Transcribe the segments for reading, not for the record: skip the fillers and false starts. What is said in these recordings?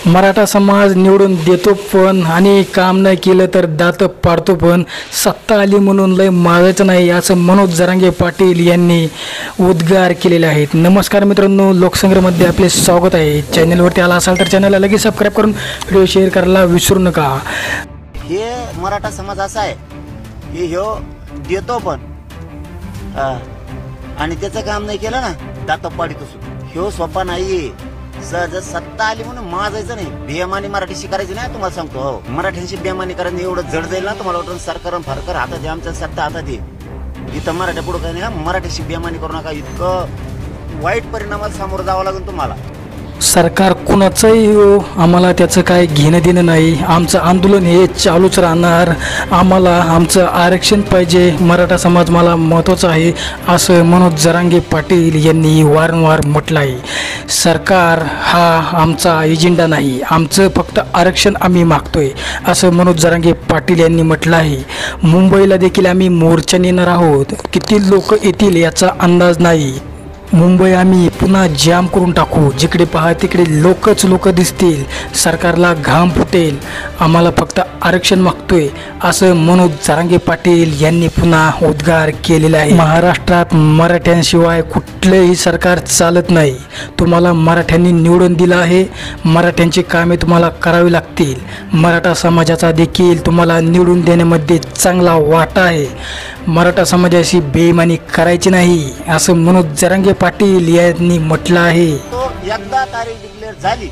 मराठा समाज निवडून देतो पण आणि काम नाही केलं तर दात पाडतो पण सत्ता आली म्हणून लय मागायचं नाही असं मनोज जरांगे पाटील यांनी उद्गार केलेले आहेत। नमस्कार मित्रांनो, लोकसंग्रहमध्ये आपले स्वागत आहे। चॅनलवरती आला असाल तर चॅनलला लगेच सबस्क्राईब करून व्हिडिओ शेअर करायला विसरू नका। हे मराठा समाज असा आहे की ह्यो देतो पण आणि त्याचं काम नाही केलं ना दात पाडीतो सुद्धा। ह्यो सोपा नाही। सहज सत्ता आली म्हणून माजायचं नाही, बेमानी मराठी शिकायची नाही। तुम्हाला सांगतो हो, मराठ्यांशी बेमानी करायला एवढं जड जाईल ना तुम्हाला वाटून सरकार फारकर हातात आहे, आमच्या सत्ता हातात आहे। इथं मराठ्या पुढं काही नाही, मराठीशी बेमानी करू नका। इतकं वाईट परिणामाला सामोरं जावं लागेल तुम्हाला। सरकार कुणाचंही हो, आम्हाला त्याचं काय घेणं देणं नाही। आमचं आंदोलन हे चालूच राहणार। आम्हाला आमचं आरक्षण पाहिजे, मराठा समाज मला महत्त्वाचा आहे असं मनोज जरांगे पाटील यांनी वारंवार म्हटलं आहे। सरकार हा आमचा एजेंडा नाही, आमचं फक्त आरक्षण आम्ही मागतोय असं मनोज जरांगे पाटील यांनी म्हटलं आहे। मुंबईला देखील आम्ही मोर्चा नेणार आहोत, किती लोक येतील याचा अंदाज नाही। मुंबई आम्ही पुन्हा जाम करून टाकू, जिकडे पहा तिकडे लोक दिसतील, सरकारला घाम फुटेल। आम्हाला फक्त आरक्षण मागतोय असं मनोज जरांगे पाटील यांनी पुन्हा उद्गार केलेला आहे। महाराष्ट्रात मराठ्यांशिवाय कुठलंही सरकार चालत नाही। तुम्हाला मराठ्यांनी निवडून दिलं आहे, मराठ्यांची कामे तुम्हाला करावी लागतील। मराठा समाजाचा देखील तुम्हाला निवडून देण्यामध्ये चांगला वाटा आहे। मराठा समाजाशी बेईमानी करायची नाही असं मनोज जरांगे पाटील यांनी म्हटलं आहे। तो एकदा तारीख डिक्लेअर झाली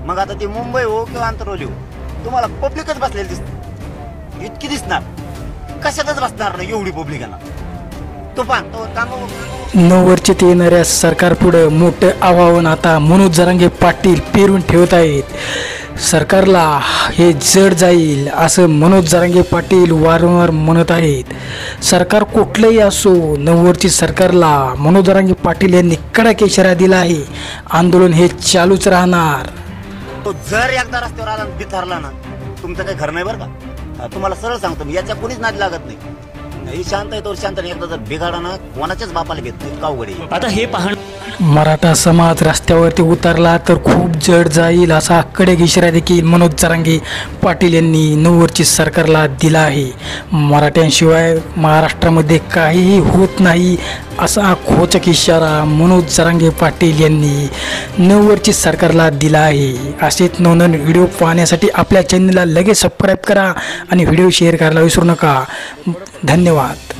मग आता ती मुंबई हो किंवा आंतरवली हो, तुम्हाला पब्लिकच बसलेली दिसते। इतकी दिसणार, कशातच बसणार नाही एवढी पब्लिक आहे ना। तो पण तो काम नववर्षात येणाऱ्या सरकारपुढे मोठं आव्हान आता मनोज जरांगे पाटील पेरून ठेवत आहेत। सरकारला हे जड जाईल असं मनोज जरांगे पाटील वारंवार म्हणत आहेत। सरकार कुठलंही असो, नववर्षी सरकारला मनोज जरांगे पाटील यांनी कडक इशारा दिला आहे। आंदोलन हे चालूच राहणार। तो जर एकदा रस्त्यावर आला बिथरला ना, तुमचं काही खरं नाही बरं का। तुम्हाला सरळ सांगतो मी, याच्या कुणीच नाद लागत नाही। शांत आहे तो शांत नाही, एकदा जर बिघाडा ना कोणाच्याच बापाला घेत नाही, अवघड आहे। आता हे पाहणं मराठा समाज रस्त्यावरती उतरला तर खूप जड जाईल असा कडक इशारा देखील मनोज जरांगे पाटील यांनी नववर्षी सरकारला दिला आहे। मराठ्यांशिवाय महाराष्ट्रामध्ये काहीही होत नाही असा खोचक इशारा मनोज जरांगे पाटील यांनी नववर्षी सरकारला दिला आहे। असेच नवनवीन व्हिडिओ पाहण्यासाठी आपल्या चॅनलला लगेच सबस्क्राईब करा आणि व्हिडिओ शेअर करायला विसरू नका। धन्यवाद।